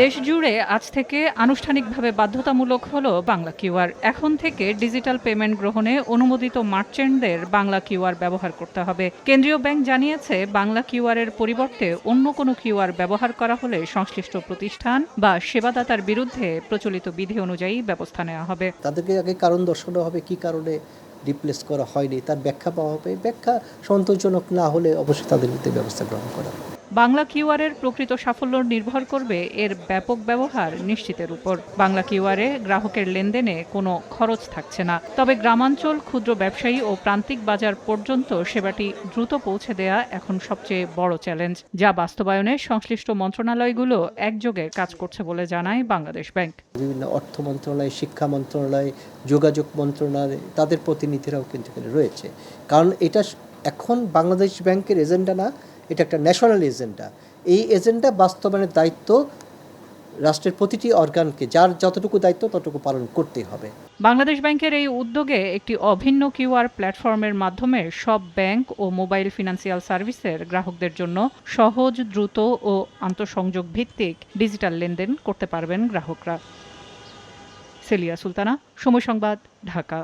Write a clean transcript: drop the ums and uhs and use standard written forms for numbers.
দেশ জুড়ে আজ থেকে আনুষ্ঠানিকভাবে বাধ্যতামূলক হলো বাংলা কিউআর। এখন থেকে ডিজিটাল পেমেন্ট গ্রহণে অনুমোদিত মার্চেন্টদের বাংলা কিউআর ব্যবহার করতে হবে। কেন্দ্রীয় ব্যাংক জানিয়েছে, বাংলা কিউআর এর পরিবর্তে অন্য কোনো কিউআর ব্যবহার করা হলে সংশ্লিষ্ট প্রতিষ্ঠান বা সেবাদাতার বিরুদ্ধে প্রচলিত বিধি অনুযায়ী ব্যবস্থা নেওয়া হবে। তাদেরকে আগে কারণ দর্শানো হবে, কি কারণে রিপ্লেস করা হয়নি তার ব্যাখ্যা পাওয়া হবে। ব্যাখ্যা সন্তোষজনক না হলে অবশ্যই তাদের বিরুদ্ধে ব্যবস্থা গ্রহণ করা হবে। বাংলা কিউআর এর প্রকৃত সাফল্য নির্ভর করবে এর ব্যাপক ব্যবহার নিশ্চিতের উপর। বাংলা কিউআরে গ্রাহকের লেনদেনে কোনো খরচ থাকছে না। তবে গ্রামাঞ্চল, ক্ষুদ্র ব্যবসায়ী ও প্রান্তিক বাজার পর্যন্ত সেবাটি দ্রুত পৌঁছে দেয়া এখন সবচেয়ে বড় চ্যালেঞ্জ, যা বাস্তবায়নে সংশ্লিষ্ট মন্ত্রণালয়গুলো একযোগে কাজ করছে বলে জানায় বাংলাদেশ ব্যাংক। বিভিন্ন অর্থ মন্ত্রণালয়, শিক্ষা মন্ত্রণালয়, যোগাযোগ মন্ত্রণালয়, তাদের প্রতিনিধিরাও কিন্তু এখানে রয়েছে। কারণ এটা এখন বাংলাদেশ ব্যাংকের এজেন্ডা না, এটা একটা ন্যাশনাল এজেন্ডা। এই এজেন্ডা বাস্তবায়নের দায়িত্ব রাষ্ট্রের প্রতিটি অর্গানকে, যার যতটুকু দায়িত্ব ততটুকু পালন করতেই হবে। বাংলাদেশ ব্যাংকের এই উদ্যোগে একটি অভিন্ন কিউআর প্ল্যাটফর্মের মাধ্যমে সব ব্যাংক ও মোবাইল ফিনান্সিয়াল সার্ভিসের গ্রাহকদের জন্য সহজ, দ্রুত ও আন্তঃসংযোগ ভিত্তিক ডিজিটাল লেনদেন করতে পারবেন গ্রাহকরা। সেলিয়া সুলতানা, সময় সংবাদ, ঢাকা।